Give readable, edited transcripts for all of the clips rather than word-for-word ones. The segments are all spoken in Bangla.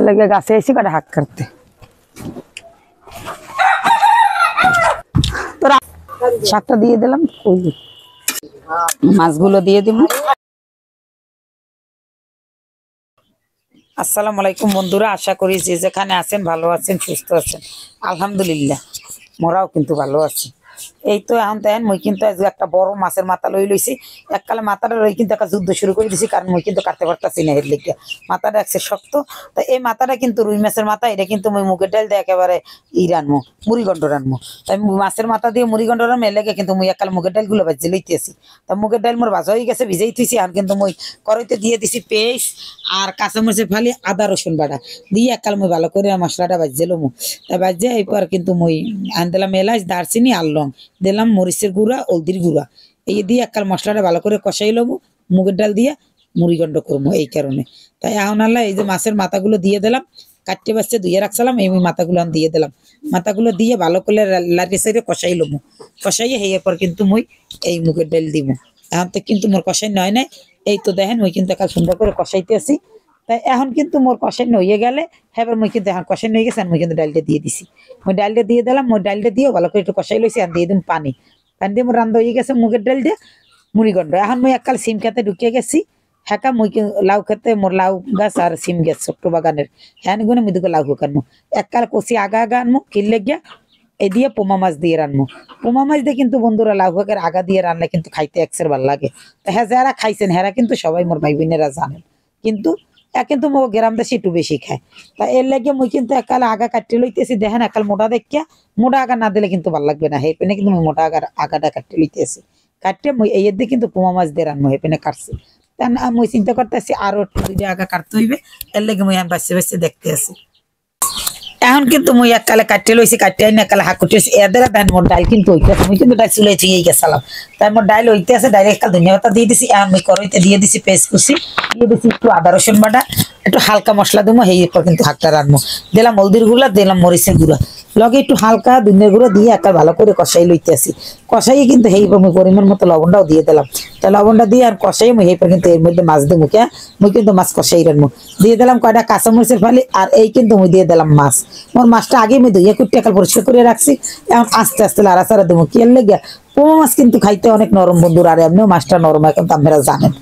लगे गाছে এসে কটা হাক করতে তোরা শাকটা দিয়ে দিলাম কই মাছগুলো দিয়ে দিই। আসসালামু আলাইকুম বন্ধুরা, আশা করি যে যেখানে আছেন ভালো আছেন, সুস্থ আছেন। আলহামদুলিল্লাহ মোরাও কিন্তু ভালো আছি। এই তো এখন দেখেন মুই কিন্তু আজকে একটা বড় মাছের মাথা লই লইছি। এককালে মাথাটা লই কিন্তু একটা যুদ্ধ শুরু করে দিছি, কারণ মুই কিন্তু কাটতে পারতাছি না এর লিগে। মাথাটা একসে শক্ত। তো এই মাথাটা কিন্তু রুই মাছের মাথা, এটা কিন্তু মুই মুগের ডাল দিয়ে একেবারে রানবো, মুড়িগন্ড রানবো। তাই মাছের মাথা দিয়ে মুড়িগন্ড রানবো, এর লেগে কিন্তু মুই এককালে মুগের ডালগুলো ভাজি লইতেছি। তা মুগের ডাল মোর ভাজা হয়ে গেছে, ভিজাই থুইছি। আর কিন্তু মুই কড়াইতে দিয়ে দিছি পেস্ট আর কাঁচামরিচের ফালি, আদা রসুন বাটা দিয়ে এককাল মুই ভালো করে মশলাটা ভাজি লমু। তা ভাজিয়ে এরপর কিন্তু মুই আন দিলাম এলাচ, দারচিনি আর লং, দিলাম মরিচের গুঁড়া, হলদির গুঁড়া, এই দিয়ে এককাল মশলাটা ভালো করে কষাই লবো। মুগের ডাল দিয়ে মুড়িগন্ড করবো এই কারণে। তাই এখন আল্লাহ এই যে মাছের মাথাগুলো দিয়ে দিলাম, কাটতে বাচ্চা ধুয়ে রাখছিলাম, এই মাথাগুলো দিয়ে দিলাম। মাথাগুলো দিয়ে ভালো করে লাড়ি সাইডে কষাই লবো। কষাইয়ে হেয়ে পর কিন্তু মুই এই মুগের ডাল দিব। এখন তো কিন্তু মোর কষাই নয় নাই, এই তো দেখেন মুই কিন্তু একাল সুন্দর করে কষাইতে আসি। তাই এখন কিন্তু মোর কষাই হয়ে গেলে হ্যাঁ মুই কিন্তু এখন কষাই হয়ে গেছে, মুই কিন্তু ডালটা দিয়ে দিছি। মুই ডালটা দিয়ে দিলাম, মোর ডালটা দিয়েও ভালো করে একটু কষাই লইছি। আর দিয়ে দিন পানি, পানি দিয়ে মোর রান্না হয়ে গেছে মুগের ডাল দিয়ে মুড়িগন্ড। এখন মুই এককাল সিম খেতে ঢুকিয়ে গেছি। হ্যাঁ মুই লাউ খেতে, মোর লাউ গাছ আর সিম গাছ ছোট্ট বাগানের, হ্যাঁ গুনে মুই দুটো লাউ আনবো। এককাল কষি আগা আগা আনবো কিনলে গিয়া এই দিয়ে পোমা মাছ দিয়ে রানবো। পোমা মাছ দিয়ে কিন্তু বন্ধুরা লাউ শাকের আগা দিয়ে রান্না কিন্তু খাইতে একসের ভাল লাগে। তা হ্যাঁ যারা খাইছেন হ্যাঁ কিন্তু সবাই মোর ভাই বোনেরা জানেন, কিন্তু কিন্তু মো গ্রাম দেশে একটু বেশি খায়। তা এর লাগে মুই কিন্তু একাল আগা কাটতে লইতেছি। দেখেন একাল মোটা দেখিয়া, মোটা আগা না দিলে কিন্তু ভাল লাগবে না। হেপেনে কিন্তু মোটা আগাটা কাটতে লইতেছি। কাটতে মুই এই দিয়ে কিন্তু পোমা মাছ দিয়ে রান্না হেপেনে কাটছি। তা না মুই চিন্তা করতেছি আরো দুইটা আগা কাটতে হইবে, এর লাগে মুই বাঁচতে বাঁচতে দেখতে আছি। এখন কিন্তু মুই এককালে কাটতে লইছি, কাটতে আইন একালে হাক করতে এদের দেন মোর ডাল কিন্তু হইতেছে। মুই কিন্তু ডাল চুলে চিয়ে গেছিলাম, তাই মোর ডাল হইতে আছে। ডাইরেক্ট কাল ধনিয়া পাতা দিয়ে দিছি। এখন মুই কড়াইতে দিয়ে দিছি পেস্ট কুচি, দিয়ে দিছি একটু আদা রসুন বাটা, একটু হালকা মশলা দেবো। এরপর কিন্তু হাকটা রাখবো। দিলাম হলদির গুঁড়া, দিলাম মরিচের গুঁড়া, লগে একটু হালকা ধনিয়ার গুঁড়ো দিয়ে একটা ভালো করে কষাই লইতে আসি। কষাই কিন্তু হেইপর মুই পরিমাণ মতো লবণটাও দিয়ে দিলাম। তা লবণটা দিয়ে আর কষাই মুই হেইপর কিন্তু এর মধ্যে মাছ দেবো। কে মুই কিন্তু মাছ কষাই রাখবো। দিয়ে দিলাম কয়টা কাঁচামরিচের ফালি, আর এই কিন্তু মুই দিয়ে দিলাম মাছ। মোর মাছটা আগে আমি ধুইয়া কুটে একাল পরিষ্কার করে রাখছি। এখন আস্তে আস্তে লাড়াচাড়া দেবো। কি এর লেগে পোমা মাছ কিন্তু খাইতে অনেক নরম বন্ধুরা, আর এমনিও মাছটা নরম হয়, কিন্তু আপনারা জানেন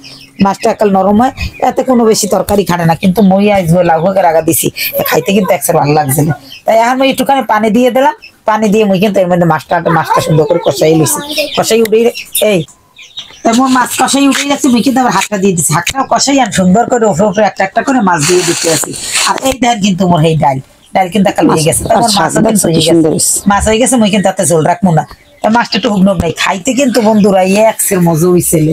মাছটা একাল নরম হয়, এতে কোনো বেশি তরকারি খানে না। কিন্তু মই আজ লাউ শাকের আগা দিছি, খাইতে কিন্তু একসাথে ভালো লাগছে না। তাই এখন মই একটুখানি পানি দিয়ে দিলাম। পানি দিয়ে মুই কিন্তু এর মধ্যে মাছটা সুন্দর করে কষাই লইছি। কষাই উঠেই এই তেমন মাছ কষাই উঠেই যাচ্ছে, মুই কিন্তু আবার হাতটা দিয়ে দিচ্ছি। হাতটাও কষাই আর সুন্দর করে উপরে উপরে একটা একটা করে মাছ দিয়ে দিতে আছি। আর এই দেখেন কিন্তু মোর এই ডাল কিন্তু একটা হয়ে গেছে। মাছ হয়ে গেছে, মুই কিন্তু তাতে ঝোল রাখবো না। মাছটা একটু হুবনব নাই, খাইতে কিন্তু বন্ধুরা একসের মজা হইছিল।